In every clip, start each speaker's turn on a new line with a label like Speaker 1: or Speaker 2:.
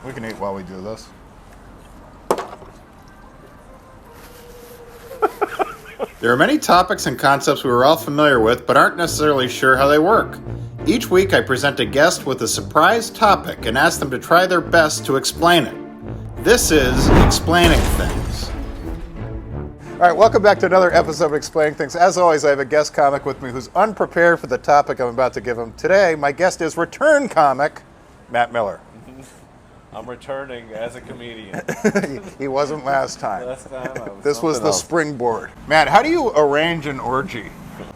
Speaker 1: We can eat while we do this. There are many topics and concepts we are all familiar with, but aren't necessarily sure how they work. Each week I present a guest with a surprise topic and ask them to try their best to explain it. This is Explaining Things. All right, welcome back to another episode of Explaining Things. As always, I have a guest comic with me who's unprepared for the topic I'm about to give him. Today, my guest is return comic, Matt Miller.
Speaker 2: I'm returning as a comedian.
Speaker 1: He wasn't last time.
Speaker 2: Last time I was
Speaker 1: This was the springboard. Matt, how do you arrange an orgy?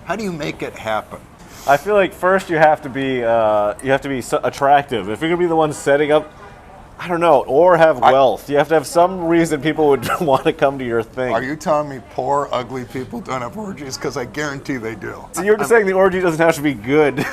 Speaker 1: How do you make it happen?
Speaker 2: I feel like first you have to be attractive. If you're gonna be the one setting up, I don't know, or have wealth. You have to have some reason people would want to come to your thing.
Speaker 1: Are you telling me poor, ugly people don't have orgies? Because I guarantee they do.
Speaker 2: So you're just saying the orgy doesn't have to be good.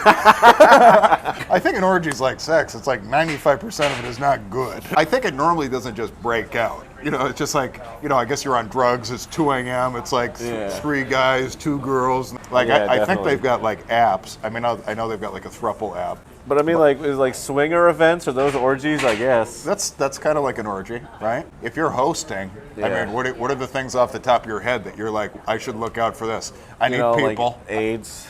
Speaker 1: I think an orgy is like sex. It's like 95% of it is not good. I think it normally doesn't just break out. You know, it's just like, you know, I guess you're on drugs. It's 2 a.m. It's like three guys, 2 girls. Like,
Speaker 2: Yeah,
Speaker 1: I think they've got like apps. I mean, I know they've got like a throuple app.
Speaker 2: But I mean, like, is like swinger events or those orgies, I guess.
Speaker 1: That's kind of like an orgy, right? If you're hosting, I mean, what are the things off the top of your head that you're like, I should look out for this? I need people.
Speaker 2: Like AIDS.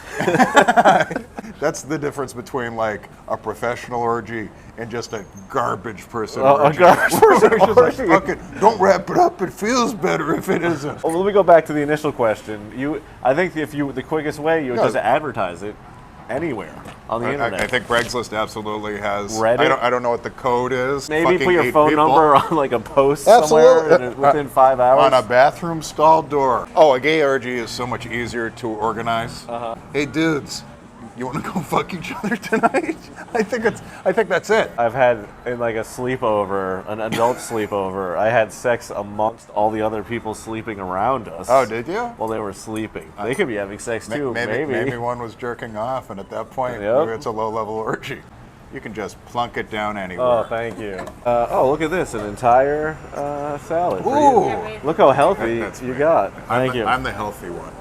Speaker 1: That's the difference between like a professional orgy and just a garbage person
Speaker 2: A
Speaker 1: orgy.
Speaker 2: garbage person
Speaker 1: Just like,
Speaker 2: orgy.
Speaker 1: fuck it, don't wrap it up. It feels better if it isn't.
Speaker 2: Well, let me go back to the initial question. I think the quickest way you would just advertise it anywhere on the internet.
Speaker 1: I think Craigslist absolutely has.
Speaker 2: Reddit?
Speaker 1: I don't know what the code is.
Speaker 2: Maybe
Speaker 1: Fucking
Speaker 2: put your
Speaker 1: 8
Speaker 2: phone
Speaker 1: people.
Speaker 2: number on like a post
Speaker 1: Absolutely.
Speaker 2: somewhere within 5 hours.
Speaker 1: On a bathroom stall door. Oh, a gay orgy is so much easier to organize. Hey dudes, you want to go fuck each other tonight? I think that's it.
Speaker 2: I've had in like a sleepover, an adult sleepover, I had sex amongst all the other people sleeping around us.
Speaker 1: Oh, did you?
Speaker 2: While they were sleeping. They could be having sex too,
Speaker 1: Maybe one was jerking off, and at that point, maybe it's a low-level orgy. You can just plunk it down anywhere.
Speaker 2: Oh, thank you. Oh, look at this, an entire salad. For
Speaker 1: Ooh.
Speaker 2: you. Look how healthy you got. Thank you.
Speaker 1: I'm the healthy one.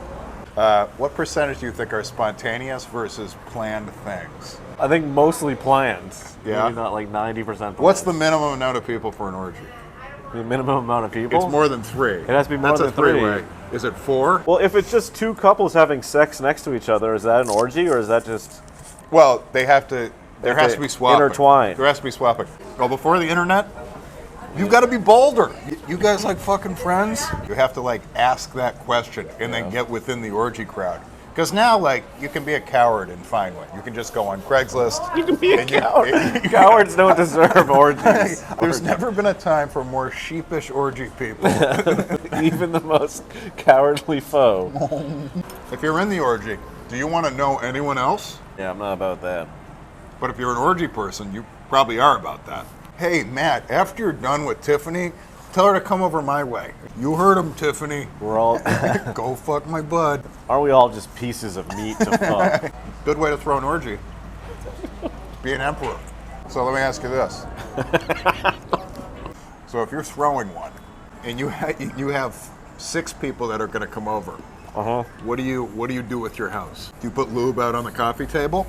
Speaker 1: What percentage do you think are spontaneous versus planned things?
Speaker 2: I think mostly planned.
Speaker 1: Yeah?
Speaker 2: Maybe not like 90% planned.
Speaker 1: What's the minimum amount of people for an orgy?
Speaker 2: The minimum amount of people?
Speaker 1: It's more than 3. It
Speaker 2: has to be more than 3.
Speaker 1: That's a three-way. Is it 4?
Speaker 2: Well, if it's just 2 couples having sex next to each other, is that an orgy or is that just...
Speaker 1: Well, they have to... There has to be swapping.
Speaker 2: Intertwine.
Speaker 1: There has to be swapping. Well, before the internet, you've got to be bolder. You guys like fucking friends? You have to like ask that question and then get within the orgy crowd. Because now, like, you can be a coward and find one. You can just go on Craigslist.
Speaker 2: You can be a coward. Cowards don't deserve orgies.
Speaker 1: There's never been a time for more sheepish orgy people.
Speaker 2: Even the most cowardly foe.
Speaker 1: If you're in the orgy, do you want to know anyone else?
Speaker 2: Yeah, I'm not about that.
Speaker 1: But if you're an orgy person, you probably are about that. Hey, Matt, after you're done with Tiffany, tell her to come over my way. You heard him, Tiffany.
Speaker 2: We're all...
Speaker 1: Go fuck my bud.
Speaker 2: Aren't we all just pieces of meat to fuck?
Speaker 1: Good way to throw an orgy. Be an emperor. So let me ask you this. So if you're throwing one, and you have 6 people that are going to come over, what do you do with your house? Do you put lube out on the coffee table?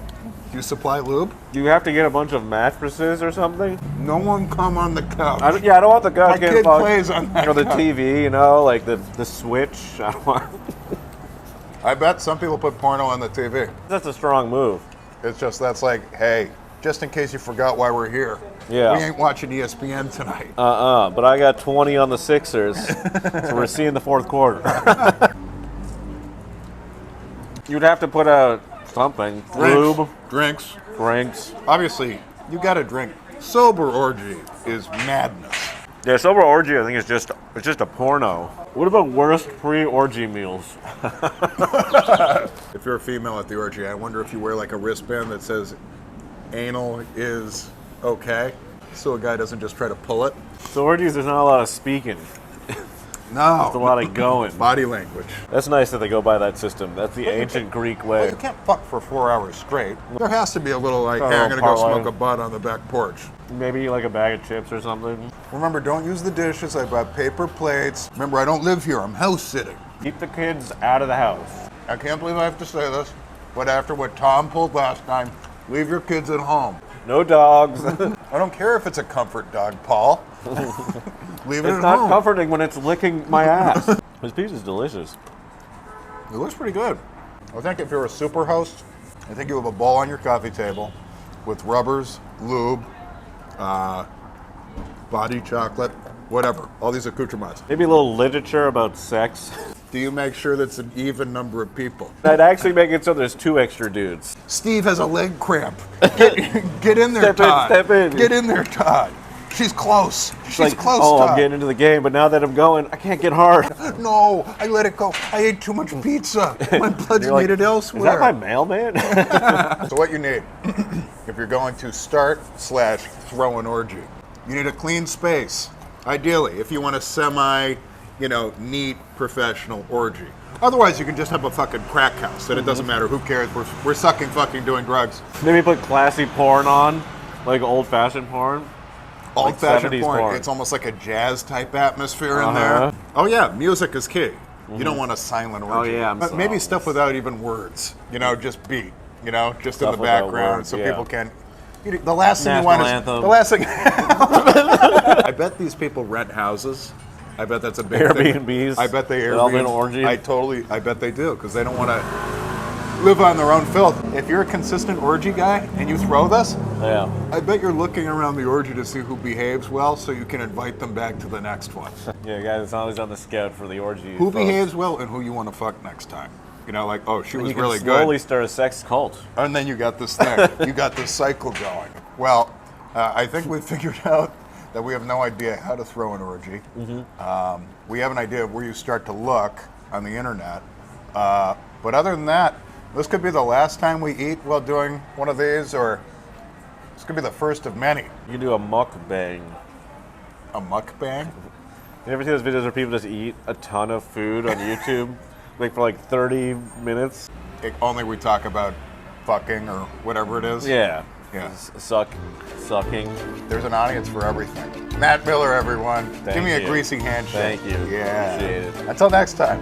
Speaker 1: Do you supply lube?
Speaker 2: Do you have to get a bunch of mattresses or something?
Speaker 1: No one come on the couch.
Speaker 2: I don't want the couch
Speaker 1: My
Speaker 2: getting
Speaker 1: kid
Speaker 2: fucked.
Speaker 1: plays on that
Speaker 2: Or the
Speaker 1: couch.
Speaker 2: TV, you know, like the Switch. I don't want...
Speaker 1: I bet some people put porno on the TV.
Speaker 2: That's a strong move.
Speaker 1: It's just, that's like, hey, just in case you forgot why we're here.
Speaker 2: Yeah.
Speaker 1: We ain't watching ESPN tonight.
Speaker 2: But I got 20 on the Sixers, so we're seeing the fourth quarter. You'd have to put out something. Lube,
Speaker 1: Drinks.
Speaker 2: drinks.
Speaker 1: Obviously, you gotta drink. Sober orgy is madness.
Speaker 2: Yeah, sober orgy, I think it's just a porno. What about worst pre-orgy meals?
Speaker 1: If you're a female at the orgy, I wonder if you wear like a wristband that says anal is okay, so a guy doesn't just try to pull it.
Speaker 2: So orgies, there's not a lot of speaking.
Speaker 1: No.
Speaker 2: There's a lot of going.
Speaker 1: Body language.
Speaker 2: That's nice that they go by that system. That's the ancient Greek
Speaker 1: Well,
Speaker 2: way.
Speaker 1: you can't fuck for 4 hours straight. There has to be a little like, hey, I'm gonna go
Speaker 2: parlay.
Speaker 1: smoke a bud on the back porch.
Speaker 2: Maybe like a bag of chips or something.
Speaker 1: Remember, don't use the dishes. I bought paper plates. Remember, I don't live here. I'm house sitting.
Speaker 2: Keep the kids out of the house.
Speaker 1: I can't believe I have to say this, but after what Tom pulled last time, leave your kids at home.
Speaker 2: No dogs.
Speaker 1: I don't care if it's a comfort dog, Paul. Leave it
Speaker 2: It's
Speaker 1: at
Speaker 2: not
Speaker 1: home.
Speaker 2: comforting when it's licking my ass. This pizza's delicious.
Speaker 1: It looks pretty good. I think if you're a super host, I think you have a bowl on your coffee table with rubbers, lube, body chocolate, whatever. All these accoutrements.
Speaker 2: Maybe a little literature about sex.
Speaker 1: Do you make sure that's an even number of people?
Speaker 2: That'd actually make it so there's 2 extra dudes.
Speaker 1: Steve has a leg cramp. Get in there,
Speaker 2: Step in,
Speaker 1: Todd.
Speaker 2: step in.
Speaker 1: Get in there, Todd. She's close. She's
Speaker 2: Like,
Speaker 1: close,
Speaker 2: oh,
Speaker 1: Todd.
Speaker 2: I'm getting into the game, but now that I'm going, I can't get hard.
Speaker 1: No, I let it go. I ate too much pizza. My blood's
Speaker 2: You're like,
Speaker 1: needed
Speaker 2: is
Speaker 1: elsewhere.
Speaker 2: that my mailman?
Speaker 1: So what you need, if you're going to start/throw an orgy, you need a clean space. Ideally, if you want a neat, professional orgy. Otherwise, you can just have a fucking crack house, and it doesn't matter. Who cares? We're sucking, fucking, doing drugs.
Speaker 2: Maybe put classy porn on, like old-fashioned porn.
Speaker 1: Old-fashioned
Speaker 2: 70s
Speaker 1: porn.
Speaker 2: porn.
Speaker 1: It's almost like a jazz-type atmosphere in there. Oh yeah, music is key. You don't want a silent orgy.
Speaker 2: yeah,
Speaker 1: But maybe stuff without even words. Just beat. Just in
Speaker 2: Stuff
Speaker 1: the
Speaker 2: without
Speaker 1: background,
Speaker 2: words,
Speaker 1: so
Speaker 2: yeah.
Speaker 1: people can. The last thing you
Speaker 2: National
Speaker 1: want is
Speaker 2: anthem.
Speaker 1: the last thing. I bet these people rent houses. I bet that's a big thing.
Speaker 2: Airbnbs.
Speaker 1: I bet they
Speaker 2: They're all in
Speaker 1: Airbnb.
Speaker 2: orgy.
Speaker 1: I bet they do because they don't want to live on their own filth. If you're a consistent orgy guy and you throw this,
Speaker 2: Yeah.
Speaker 1: I bet you're looking around the orgy to see who behaves well, so you can invite them back to the next one.
Speaker 2: Yeah, guys, it's always on the scout for the orgy.
Speaker 1: Who
Speaker 2: folks.
Speaker 1: behaves well and who you want to fuck next time. Oh, she was
Speaker 2: You can
Speaker 1: really
Speaker 2: slowly
Speaker 1: good.
Speaker 2: start a sex cult.
Speaker 1: And then you got this thing. You got this cycle going. Well, I think we've figured out that we have no idea how to throw an orgy. We have an idea of where you start to look on the internet. But other than that, this could be the last time we eat while doing one of these, or this could be the first of many.
Speaker 2: You can do a mukbang.
Speaker 1: A mukbang?
Speaker 2: You ever see those videos where people just eat a ton of food on YouTube? For 30 minutes?
Speaker 1: Only we talk about fucking or whatever it is.
Speaker 2: Yeah.
Speaker 1: Yeah.
Speaker 2: Sucking.
Speaker 1: There's an audience for everything. Matt Miller, everyone. Give me a
Speaker 2: you.
Speaker 1: greasy handshake.
Speaker 2: Thank you.
Speaker 1: Yeah.
Speaker 2: Appreciate it.
Speaker 1: Until next time.